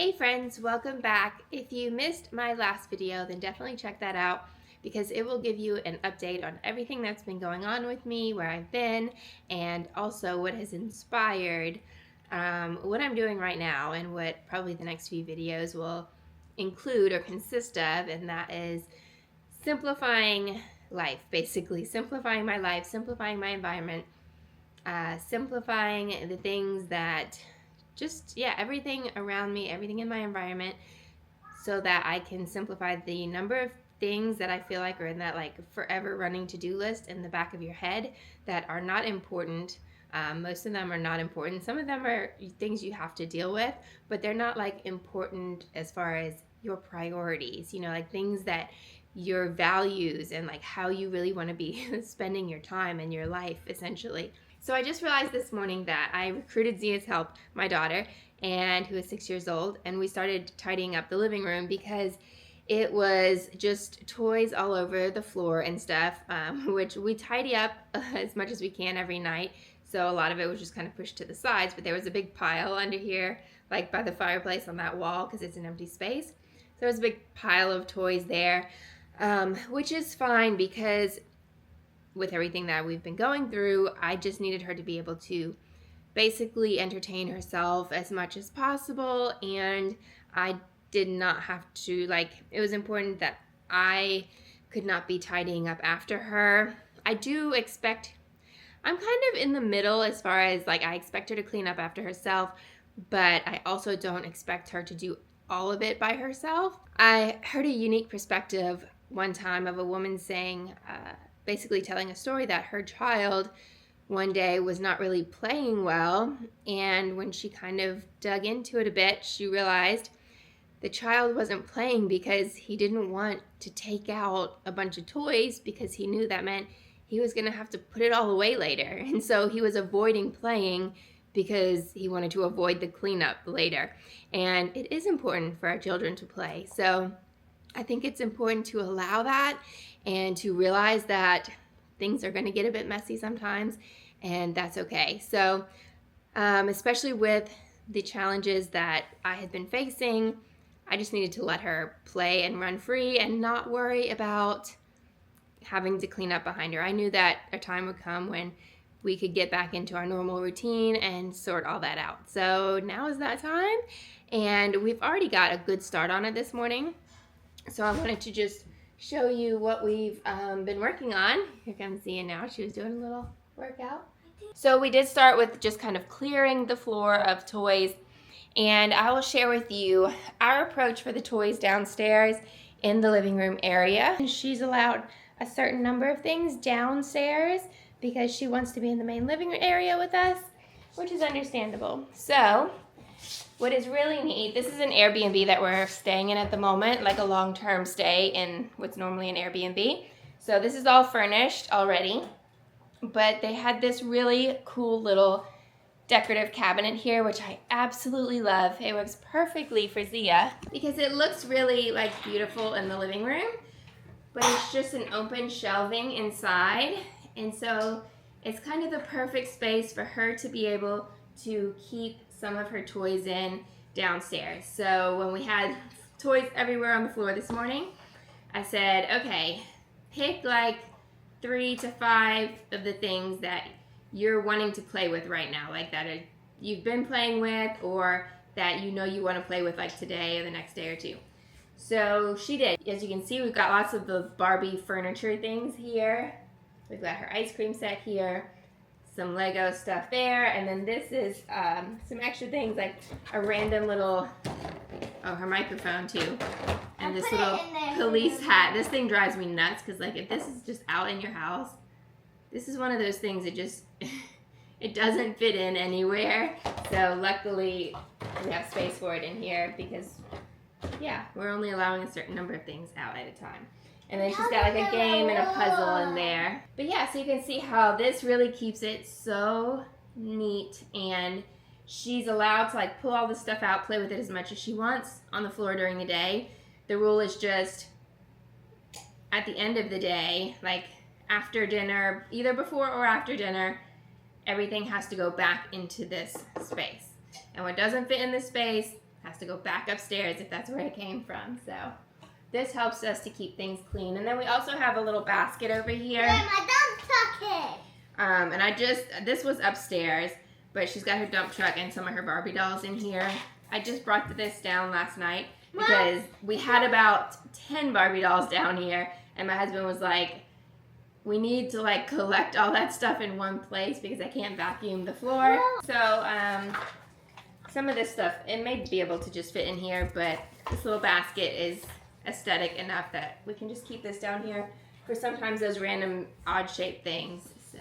Hey friends, welcome back. If you missed my last video, then definitely check that out because it will give you an update on everything that's been going on with me, where I've been, and also what has inspired what I'm doing right now and what probably the next few videos will include or consist of, and that is simplifying life, basically. Simplifying my life, simplifying my environment, simplifying the things that everything around me, everything in my environment, so that I can simplify the number of things that I feel like are in that like forever running to-do list in the back of your head that are not important. Most of them are not important. Some of them are things you have to deal with, but they're not like important as far as your priorities, like things that your values and like how you really want to be spending your time and your life essentially. So I just realized this morning that I recruited Zia's help, my daughter, and who is 6 years old, and we started tidying up the living room because it was just toys all over the floor and stuff, which we tidy up as much as we can every night. So a lot of it was just kind of pushed to the sides, but there was a big pile under here, like by the fireplace on that wall, because it's an empty space. So there was a big pile of toys there, which is fine because with everything that we've been going through, I just needed her to be able to basically entertain herself as much as possible, and I did not have to, it was important that I could not be tidying up after her. I'm kind of in the middle as far as I expect her to clean up after herself, but I also don't expect her to do all of it by herself. I heard a unique perspective one time of a woman saying, basically telling a story that her child one day was not really playing well, and when she kind of dug into it a bit, she realized the child wasn't playing because he didn't want to take out a bunch of toys, because he knew that meant he was going to have to put it all away later, and so he was avoiding playing because he wanted to avoid the cleanup later. And it is important for our children to play, so I think it's important to allow that and to realize that things are going to get a bit messy sometimes, and that's okay. So especially with the challenges that I had been facing, I just needed to let her play and run free and not worry about having to clean up behind her. I knew that a time would come when we could get back into our normal routine and sort all that out. So now is that time, and we've already got a good start on it this morning. So I wanted to just show you what we've been working on. Here comes Zia now. She was doing a little workout. So we did start with just kind of clearing the floor of toys, and I will share with you our approach for the toys downstairs in the living room area. She's allowed a certain number of things downstairs because she wants to be in the main living room area with us, which is understandable. So what is really neat, this is an Airbnb that we're staying in at the moment, like a long-term stay in what's normally an Airbnb. So this is all furnished already, but they had this really cool little decorative cabinet here, which I absolutely love. It works perfectly for Zia because it looks really beautiful in the living room, but it's just an open shelving inside, and so it's kind of the perfect space for her to be able to keep some of her toys in downstairs. So when we had toys everywhere on the floor this morning, I said, okay, pick 3 to 5 of the things that you're wanting to play with right now, you've been playing with, or that you want to play with today or the next day or two. So she did. As you can see, we've got lots of the Barbie furniture things here. We've got her ice cream set here, some Lego stuff there, and then this is some extra things like a random little, her microphone too, and this little police hat. This thing drives me nuts because if this is just out in your house, this is one of those things that just it doesn't fit in anywhere. So luckily we have space for it in here because we're only allowing a certain number of things out at a time. And then she's got a game and a puzzle in there. But so you can see how this really keeps it so neat, and she's allowed to pull all this stuff out, play with it as much as she wants on the floor during the day. The rule is just at the end of the day, after dinner, either before or after dinner, everything has to go back into this space. And what doesn't fit in this space has to go back upstairs if that's where it came from. So this helps us to keep things clean. And then we also have a little basket over here. Yeah, my dump truck is. And this was upstairs, but she's got her dump truck and some of her Barbie dolls in here. I just brought this down last night because we had about 10 Barbie dolls down here, and my husband was like, we need to like collect all that stuff in one place because I can't vacuum the floor. So some of this stuff, it may be able to just fit in here, but this little basket is aesthetic enough that we can just keep this down here for sometimes those random odd shaped things. So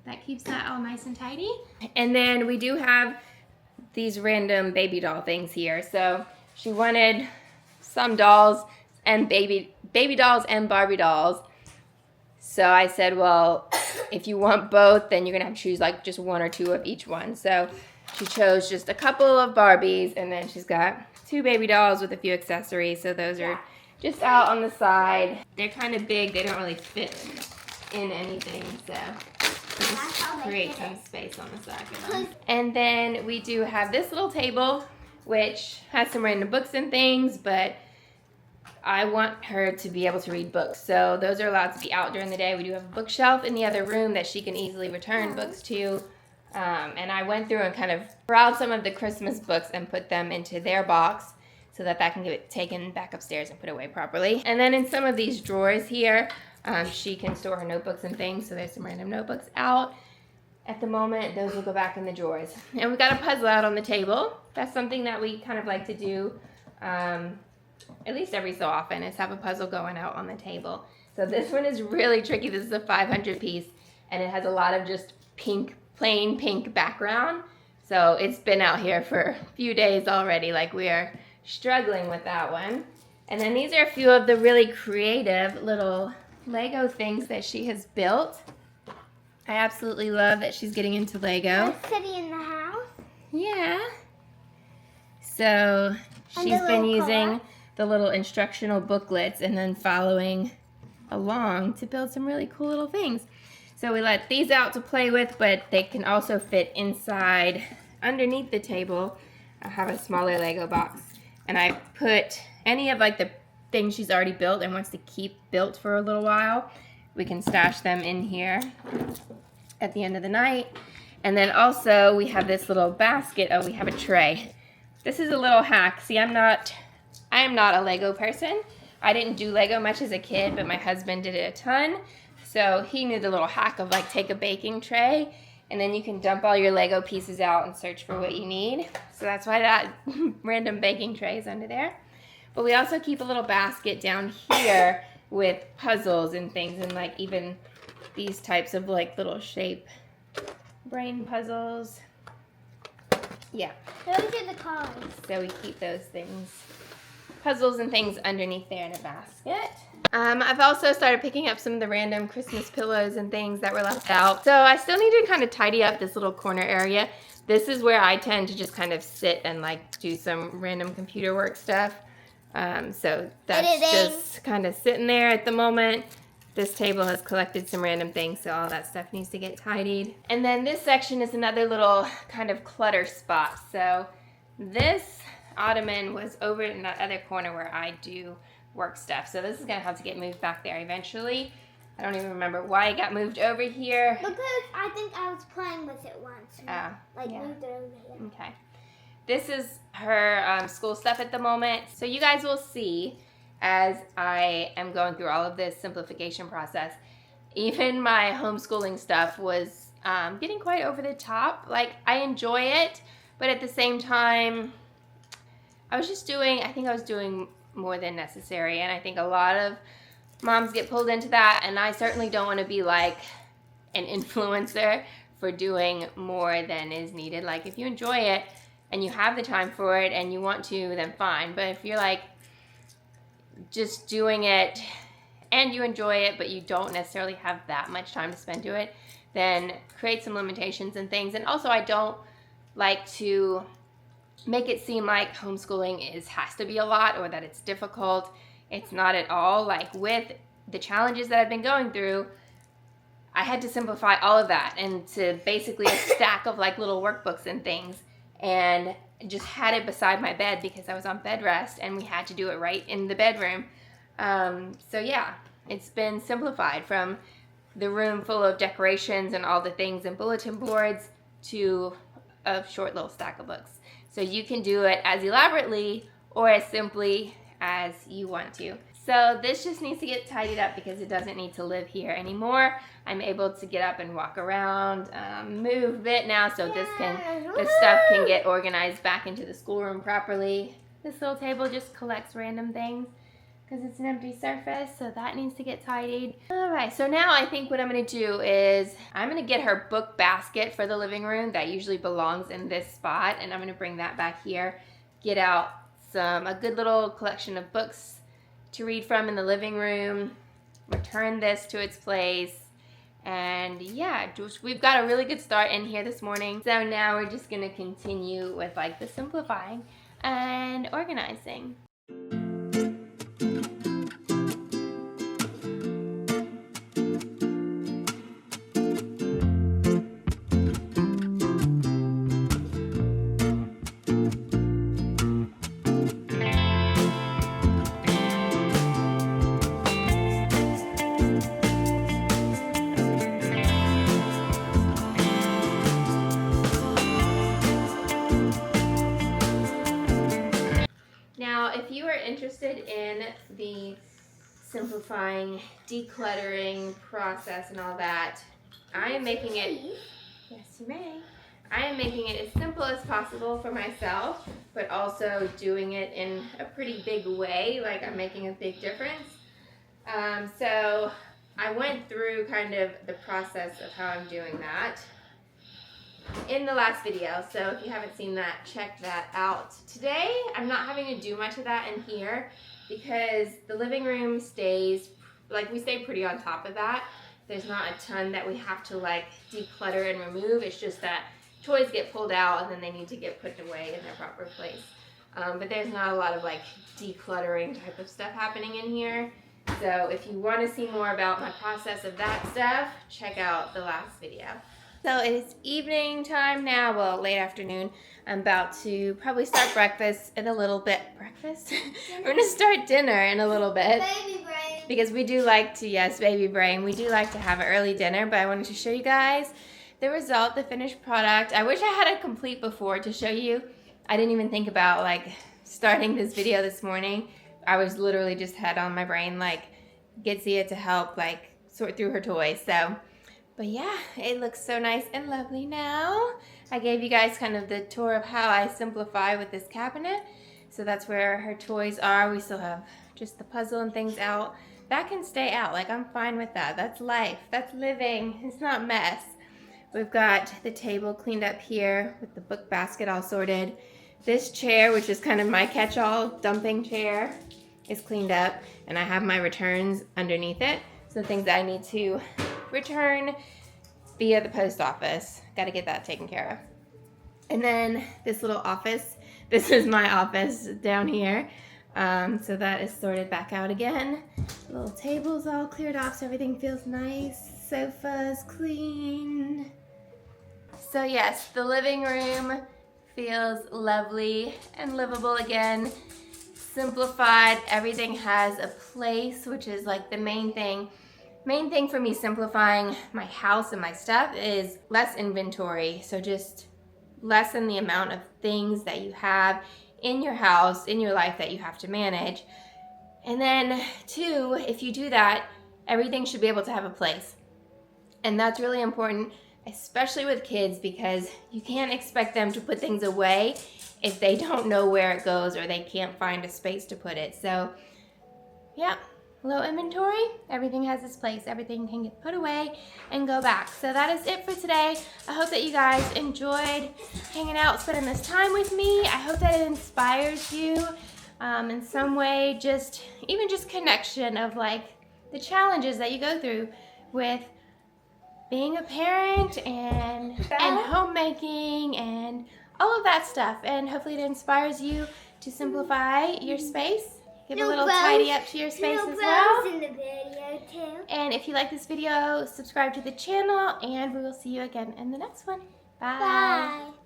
that keeps that all nice and tidy. And then we do have these random baby doll things here. So she wanted some dolls and baby dolls and Barbie dolls. So I said, well, if you want both, then you're gonna have to choose like just one or two of each one. So she chose just a couple of Barbies, and then she's got 2 baby dolls with a few accessories. So those are just out on the side. They're kind of big. They don't really fit in anything. So just create some space on the side for them. And then we do have this little table, which has some random books and things, but I want her to be able to read books. So those are allowed to be out during the day. We do have a bookshelf in the other room that she can easily return books to. And I went through and kind of browsed some of the Christmas books and put them into their box so that can get taken back upstairs and put away properly. And then in some of these drawers here, she can store her notebooks and things. So there's some random notebooks out. At the moment, those will go back in the drawers. And we've got a puzzle out on the table. That's something that we kind of like to do at least every so often, is have a puzzle going out on the table. So this one is really tricky. This is a 500 piece, and it has a lot of just pink, plain pink background. So it's been out here for a few days already. Like, we are struggling with that one. And then these are a few of the really creative little Lego things that she has built. I absolutely love that she's getting into Lego. City in the house. Yeah. So she's been using the little instructional booklets and then following along to build some really cool little things. So we let these out to play with, but they can also fit inside underneath the table. I have a smaller Lego box, and I put any of like the things she's already built and wants to keep built for a little while. We can stash them in here at the end of the night. And then also we have this little basket. Oh, we have a tray. This is a little hack. See, I am not a Lego person. I didn't do Lego much as a kid, but my husband did it a ton. So he knew the little hack of like take a baking tray, and then you can dump all your Lego pieces out and search for what you need. So that's why that random baking tray is under there. But we also keep a little basket down here with puzzles and things, and like even these types of like little shape brain puzzles. Yeah. Those are the cards. So we keep those things, puzzles and things, underneath there in a basket. I've also started picking up some of the random Christmas pillows and things that were left out. So I still need to kind of tidy up this little corner area. This is where I tend to just kind of sit and like do some random computer work stuff. So that's just kind of sitting there at the moment. This table has collected some random things, so all that stuff needs to get tidied. And then this section is another little kind of clutter spot. So this ottoman was over in that other corner where I do work stuff. So this is gonna have to get moved back there eventually. I don't even remember why it got moved over here. Because I think I was playing with it once. Moved it over here. Okay. This is her school stuff at the moment. So you guys will see as I am going through all of this simplification process. Even my homeschooling stuff was getting quite over the top. Like, I enjoy it, but at the same time, I think I was doing more than necessary, and I think a lot of moms get pulled into that, and I certainly don't want to be like an influencer for doing more than is needed. Like, if you enjoy it and you have the time for it and you want to, then fine. But if you're like just doing it and you enjoy it but you don't necessarily have that much time to spend to it, then create some limitations and things. And also, I don't like to make it seem like homeschooling has to be a lot or that it's difficult. It's not at all. Like, with the challenges that I've been going through, I had to simplify all of that into basically a stack of like little workbooks and things. And just had it beside my bed because I was on bed rest and we had to do it right in the bedroom. So yeah, it's been simplified from the room full of decorations and all the things and bulletin boards to a short little stack of books. So you can do it as elaborately or as simply as you want to. So this just needs to get tidied up because it doesn't need to live here anymore. I'm able to get up and walk around, move a bit now, so this stuff can get organized back into the schoolroom properly. This little table just collects random things because it's an empty surface, so that needs to get tidied. All right, so now I think what I'm gonna do is I'm gonna get her book basket for the living room that usually belongs in this spot, and I'm gonna bring that back here, get out a good little collection of books to read from in the living room, return this to its place, and yeah, we've got a really good start in here this morning. So now we're just gonna continue with like the simplifying and organizing. Now, if you are interested in the simplifying, decluttering process and all that, I am making it, yes you may, I am making it as simple as possible for myself, but also doing it in a pretty big way, like I'm making a big difference. So I went through kind of the process of how I'm doing that in the last video, so if you haven't seen that, check that out. Today, I'm not having to do much of that in here because the living room stays, like we stay pretty on top of that. There's not a ton that we have to like declutter and remove. It's just that toys get pulled out and then they need to get put away in their proper place. But there's not a lot of like decluttering type of stuff happening in here. So if you want to see more about my process of that stuff, check out the last video. So it's evening time now, well, late afternoon. I'm about to probably start breakfast in a little bit. Breakfast? We're gonna start dinner in a little bit. Baby brain. Because we do like to, yes, baby brain. We do like to have an early dinner, but I wanted to show you guys the result, the finished product. I wish I had it complete before to show you. I didn't even think about like starting this video this morning. I was literally just had on my brain like get Zia to help like sort through her toys. So. But yeah, it looks so nice and lovely now. I gave you guys kind of the tour of how I simplify with this cabinet. So that's where her toys are. We still have just the puzzle and things out. That can stay out, like I'm fine with that. That's life, that's living, it's not mess. We've got the table cleaned up here with the book basket all sorted. This chair, which is kind of my catch-all dumping chair, is cleaned up. And I have my returns underneath it. So things that I need to return via the post office. Got to get that taken care of. And then this little office. This is my office down here. So that is sorted back out again. Little table's all cleared off so everything feels nice. Sofa's clean. So yes, the living room feels lovely and livable again. Simplified. Everything has a place, which is like the main thing. Main thing for me simplifying my house and my stuff is less inventory. So just lessen the amount of things that you have in your house, in your life that you have to manage. And then two, if you do that, everything should be able to have a place. And that's really important, especially with kids, because you can't expect them to put things away if they don't know where it goes or they can't find a space to put it. So yeah. Low inventory, everything has its place. Everything can get put away and go back. So that is it for today. I hope that you guys enjoyed hanging out, spending this time with me. I hope that it inspires you in some way, even just connection of like the challenges that you go through with being a parent and homemaking and all of that stuff. And hopefully it inspires you to simplify your space. Give a little tidy up to your space as well. In the video too. And if you like this video, subscribe to the channel, and we will see you again in the next one. Bye. Bye.